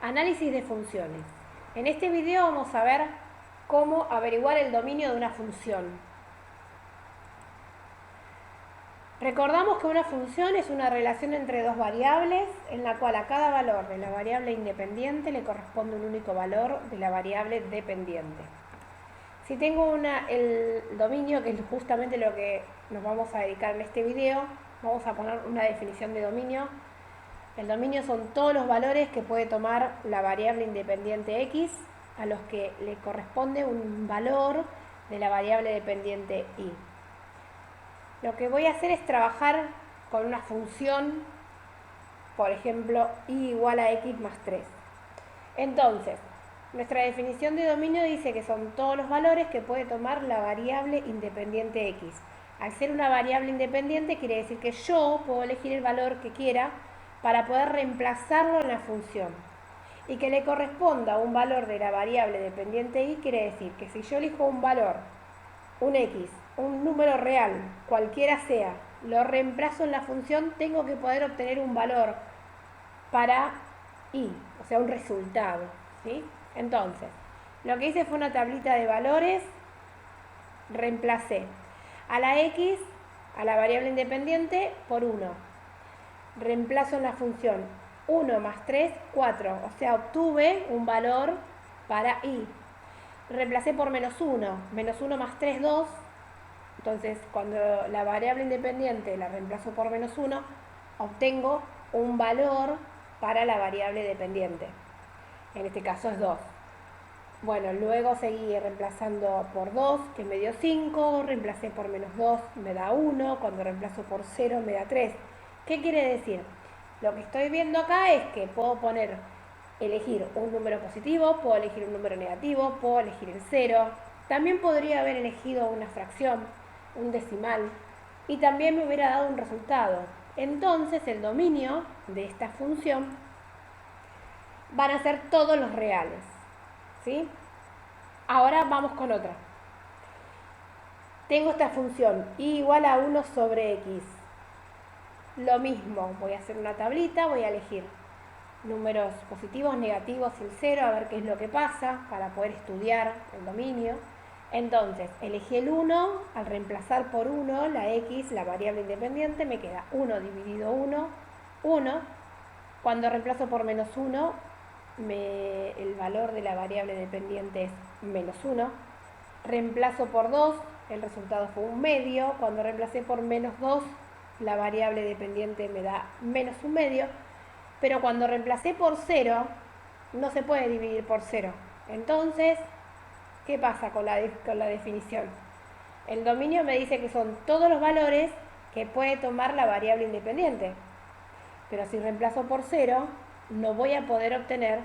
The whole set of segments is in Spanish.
Análisis de funciones. En este video vamos a ver cómo averiguar el dominio de una función. Recordamos que una función es una relación entre dos variables en la cual a cada valor de la variable independiente le corresponde un único valor de la variable dependiente. Si tengo el dominio, que es justamente lo que nos vamos a dedicar en este video, vamos a poner una definición de dominio. El dominio son todos los valores que puede tomar la variable independiente x a los que le corresponde un valor de la variable dependiente y. Lo que voy a hacer es trabajar con una función, por ejemplo, y igual a x más 3. Entonces, nuestra definición de dominio dice que son todos los valores que puede tomar la variable independiente x. Al ser una variable independiente quiere decir que yo puedo elegir el valor que quiera para poder reemplazarlo en la función. Y que le corresponda un valor de la variable dependiente y quiere decir que si yo elijo un valor, un x, un número real, cualquiera sea, lo reemplazo en la función, tengo que poder obtener un valor para y, o sea, un resultado, ¿sí? Entonces, lo que hice fue una tablita de valores, reemplacé a la x, a la variable independiente, por 1. Reemplazo en la función 1 más 3, 4, o sea, obtuve un valor para y. Reemplacé por menos 1 más 3, 2. Entonces, cuando la variable independiente la reemplazo por menos 1, obtengo un valor para la variable dependiente. En este caso es 2. Bueno, luego seguí reemplazando por 2, que me dio 5, reemplacé por menos 2, me da 1, cuando reemplazo por 0 me da 3. ¿Qué quiere decir? Lo que estoy viendo acá es que puedo elegir un número positivo, puedo elegir un número negativo, puedo elegir el 0. También podría haber elegido una fracción, un decimal, y también me hubiera dado un resultado. Entonces el dominio de esta función van a ser todos los reales, ¿sí? Ahora vamos con otra. Tengo esta función y igual a 1 sobre x. Lo mismo, voy a hacer una tablita, voy a elegir números positivos, negativos y el 0, a ver qué es lo que pasa para poder estudiar el dominio. Entonces, elegí el 1, al reemplazar por 1 la x, la variable independiente, me queda 1 dividido 1, 1. Cuando reemplazo por menos 1, el valor de la variable dependiente es menos 1. Reemplazo por 2, el resultado fue un medio. Cuando reemplacé por menos 2, la variable dependiente me da menos un medio. Pero cuando reemplacé por 0, no se puede dividir por 0. Entonces, ¿qué pasa con la definición? El dominio me dice que son todos los valores que puede tomar la variable independiente. Pero si reemplazo por 0, no voy a poder obtener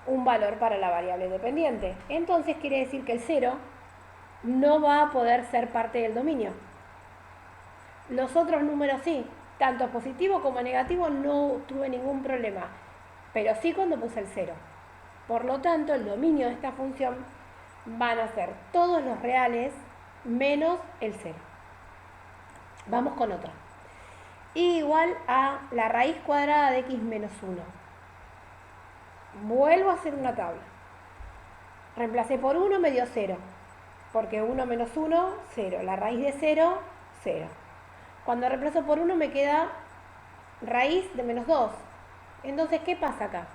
un valor para la variable dependiente. Entonces quiere decir que el 0 no va a poder ser parte del dominio. Los otros números sí, tanto positivo como negativo no tuve ningún problema, pero sí cuando puse el 0. Por lo tanto, el dominio de esta función van a ser todos los reales menos el 0. Vamos con otra. Y igual a la raíz cuadrada de x menos 1. Vuelvo a hacer una tabla. Reemplacé por 1, me dio 0. Porque 1 menos 1, 0. La raíz de 0, 0. Cuando reemplazo por 1 me queda raíz de menos 2. Entonces, ¿qué pasa acá?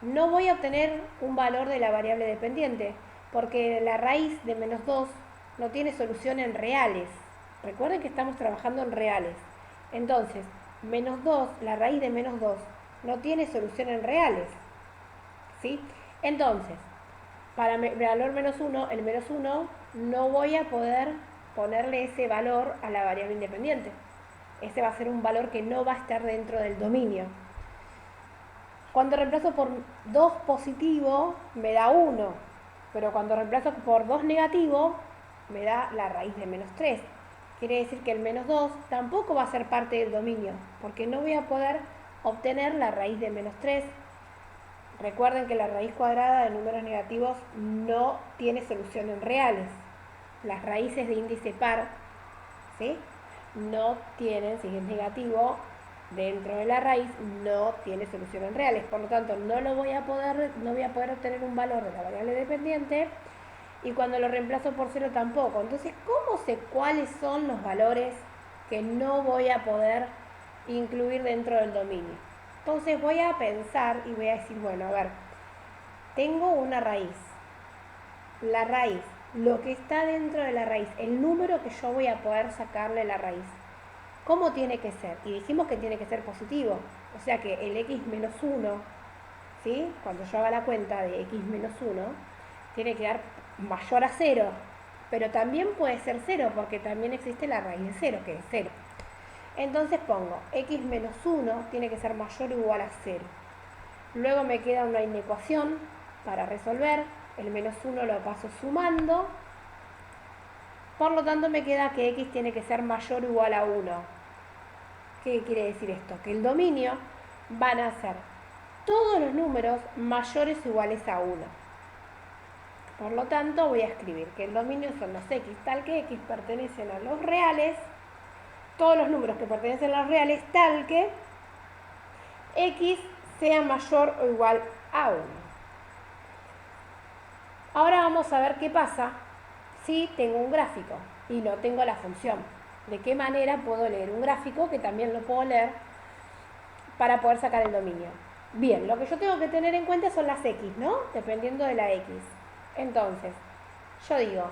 No voy a obtener un valor de la variable dependiente, porque la raíz de menos 2 no tiene solución en reales. Recuerden que estamos trabajando en reales. Entonces, menos 2, la raíz de menos 2, no tiene solución en reales, ¿sí? Entonces, para el valor menos 1, el menos 1, no voy a poder ponerle ese valor a la variable independiente. Ese va a ser un valor que no va a estar dentro del dominio. Cuando reemplazo por 2 positivo, me da 1. Pero cuando reemplazo por 2 negativo, me da la raíz de menos 3. Quiere decir que el menos 2 tampoco va a ser parte del dominio, porque no voy a poder obtener la raíz de menos 3. Recuerden que la raíz cuadrada de números negativos no tiene solución en reales. Las raíces de índice par, ¿sí?, no tienen, si es negativo, dentro de la raíz no tiene soluciones reales, por lo tanto no voy a poder obtener un valor de la variable dependiente, y cuando lo reemplazo por 0 tampoco. Entonces, ¿cómo sé cuáles son los valores que no voy a poder incluir dentro del dominio? Entonces voy a pensar y voy a decir, bueno, a ver, tengo una raíz. La raíz, lo que está dentro de la raíz, el número que yo voy a poder sacarle la raíz. ¿Cómo tiene que ser? Y dijimos que tiene que ser positivo. O sea que el x menos 1, ¿sí? Cuando yo haga la cuenta de x menos 1, tiene que dar mayor a 0. Pero también puede ser 0, porque también existe la raíz de 0, que es 0. Entonces pongo x menos 1 tiene que ser mayor o igual a 0. Luego me queda una inecuación para resolver. El menos 1 lo paso sumando. Por lo tanto me queda que x tiene que ser mayor o igual a 1. ¿Qué quiere decir esto? Que el dominio van a ser todos los números mayores o iguales a 1. Por lo tanto voy a escribir que el dominio son los x tal que x pertenecen a los reales, todos los números que pertenecen a los reales tal que x sea mayor o igual a 1. Ahora vamos a ver qué pasa si tengo un gráfico y no tengo la función. ¿De qué manera puedo leer un gráfico? Que también lo puedo leer para poder sacar el dominio. Bien, lo que yo tengo que tener en cuenta son las x, ¿no? Dependiendo de la x. Entonces, yo digo,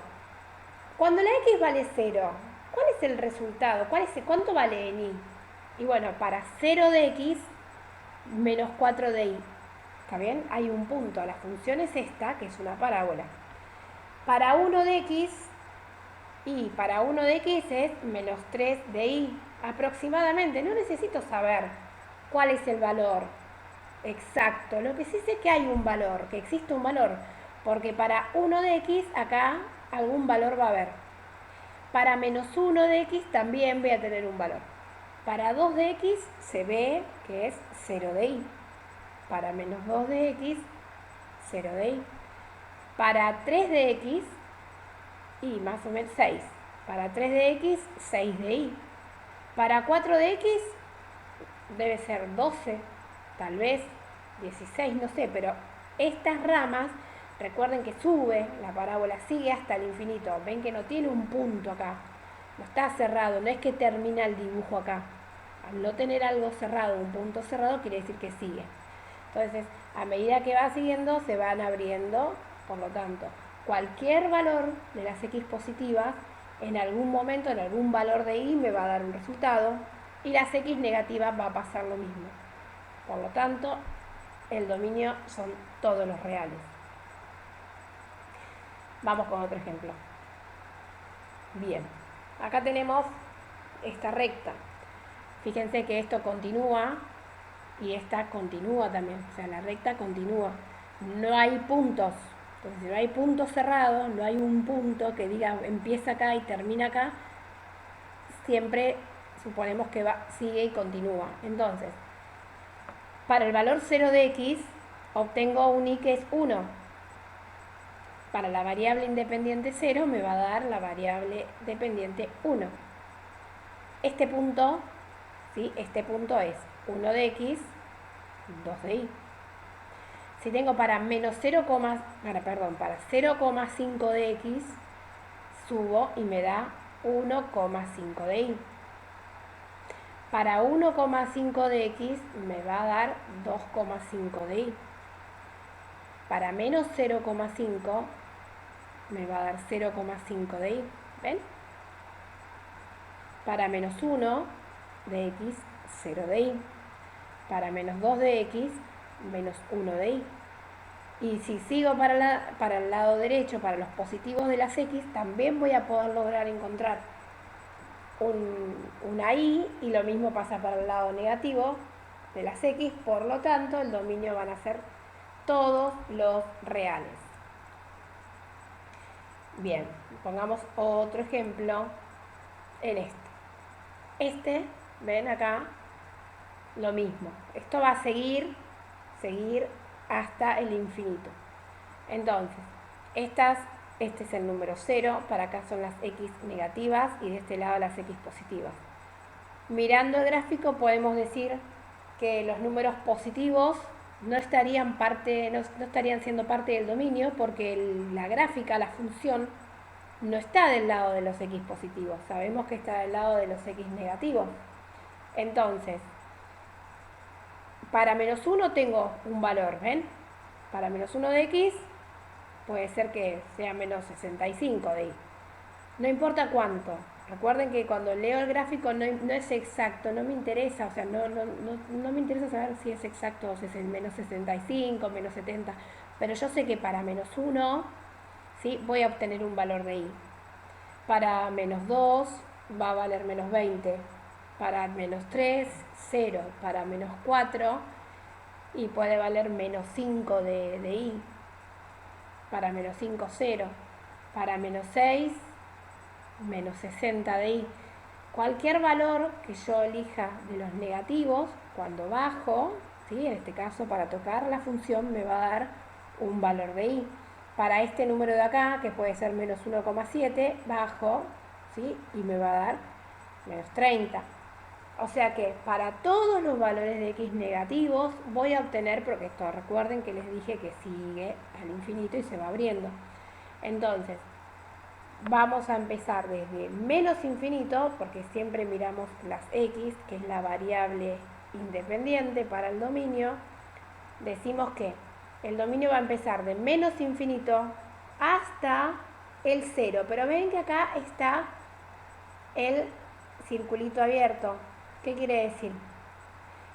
cuando la x vale 0, ¿cuál es el resultado? ¿Cuánto vale en y? Y bueno, para 0 de x, menos 4 de y. ¿Está bien? Hay un punto. La función es esta, que es una parábola. Para 1 de x, y para 1 de x es menos 3 de y. Aproximadamente. No necesito saber cuál es el valor exacto. Lo que sí sé que hay un valor, que existe un valor. Porque para 1 de x, acá algún valor va a haber. Para menos 1 de x también voy a tener un valor. Para 2 de x se ve que es 0 de y. Para menos 2 de x, 0 de y. Para 3 de x, y más o menos 6. Para 3 de x, 6 de y. Para 4 de x, debe ser 12, tal vez 16, no sé, pero estas ramas, recuerden que sube, la parábola sigue hasta el infinito. Ven que no tiene un punto acá, no está cerrado, no es que termina el dibujo acá. Al no tener algo cerrado, un punto cerrado, quiere decir que sigue. Entonces, a medida que va siguiendo, se van abriendo, por lo tanto, cualquier valor de las x positivas, en algún momento, en algún valor de y, me va a dar un resultado, y las x negativas va a pasar lo mismo. Por lo tanto, el dominio son todos los reales. Vamos con otro ejemplo. Bien, acá tenemos esta recta. Fíjense que esto continúa y esta continúa también, o sea, la recta continúa. No hay puntos, entonces si no hay puntos cerrados, no hay un punto que diga empieza acá y termina acá, siempre suponemos que sigue y continúa. Entonces, para el valor 0 de x, obtengo un y que es 1. Para la variable independiente 0 me va a dar la variable dependiente 1. Este punto, ¿sí? Este punto es 1 de x, 2 de y. Si tengo para menos 0,5 de x, subo y me da 1,5 de y. Para 1,5 de x me va a dar 2,5 de y. Para menos 0,5 me va a dar 0,5 de y. ¿Ven? Para menos 1 de x, 0 de y. Para menos 2 de x, menos 1 de y. Y si sigo para el lado derecho, para los positivos de las x, también voy a poder lograr encontrar una y, y lo mismo pasa para el lado negativo de las x, por lo tanto el dominio van a ser todos los reales. Bien, pongamos otro ejemplo en este, ven acá, lo mismo. Esto va a seguir hasta el infinito. Entonces, este es el número 0, para acá son las x negativas y de este lado las x positivas. Mirando el gráfico podemos decir que los números positivos no estarían siendo parte del dominio porque la gráfica, la función, no está del lado de los x positivos. Sabemos que está del lado de los x negativos. Entonces, para menos 1 tengo un valor, ¿ven? Para menos 1 de x puede ser que sea menos 65 de y. No importa cuánto. Recuerden que cuando leo el gráfico no es exacto, no me interesa, o sea, no me interesa saber si es exacto o si es el menos 65, menos 70, pero yo sé que para menos 1, ¿sí?, voy a obtener un valor de y. Para menos 2 va a valer menos 20, para menos 3, 0, para menos 4 y puede valer menos 5 de y, para menos 5, 0, para menos 6, menos 60 de y. Cualquier valor que yo elija de los negativos, cuando bajo, ¿sí?, en este caso para tocar la función me va a dar un valor de y. Para este número de acá, que puede ser menos 1,7, bajo, ¿sí?, y me va a dar menos 30. O sea que para todos los valores de x negativos voy a obtener, porque esto recuerden que les dije que sigue al infinito y se va abriendo. Entonces, vamos a empezar desde menos infinito, porque siempre miramos las x, que es la variable independiente para el dominio. Decimos que el dominio va a empezar de menos infinito hasta el 0, pero ven que acá está el circulito abierto. ¿Qué quiere decir?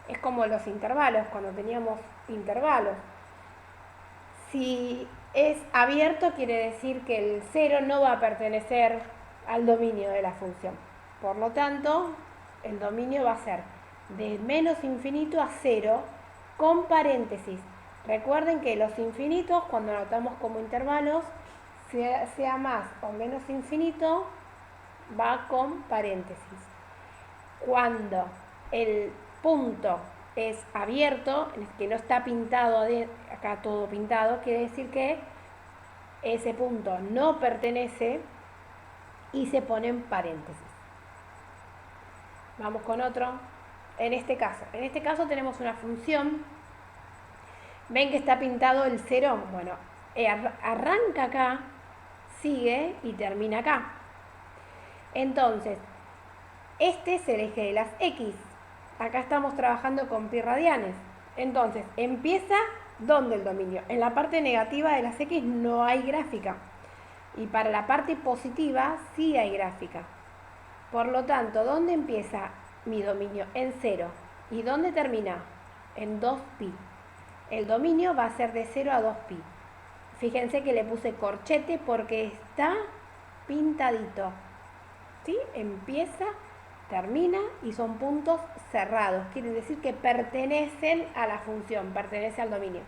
Es como los intervalos, cuando teníamos intervalos. Si es abierto quiere decir que el 0 no va a pertenecer al dominio de la función. Por lo tanto, el dominio va a ser de menos infinito a 0 con paréntesis. Recuerden que los infinitos, cuando anotamos como intervalos, sea más o menos infinito, va con paréntesis. Cuando el punto es abierto, que no está pintado, acá todo pintado, quiere decir que ese punto no pertenece y se pone en paréntesis. Vamos con otro. En este caso tenemos una función. ¿Ven que está pintado el 0? Bueno, arranca acá, sigue y termina acá. Entonces, este es el eje de las x. Acá estamos trabajando con pi radianes. Entonces, empieza ¿dónde el dominio? En la parte negativa de las x no hay gráfica. Y para la parte positiva sí hay gráfica. Por lo tanto, ¿dónde empieza mi dominio? En 0. ¿Y dónde termina? En 2pi. El dominio va a ser de 0 a 2pi. Fíjense que le puse corchete porque está pintadito. ¿Sí? Empieza, termina y son puntos cerrados. Quiere decir que pertenecen a la función, pertenece al dominio.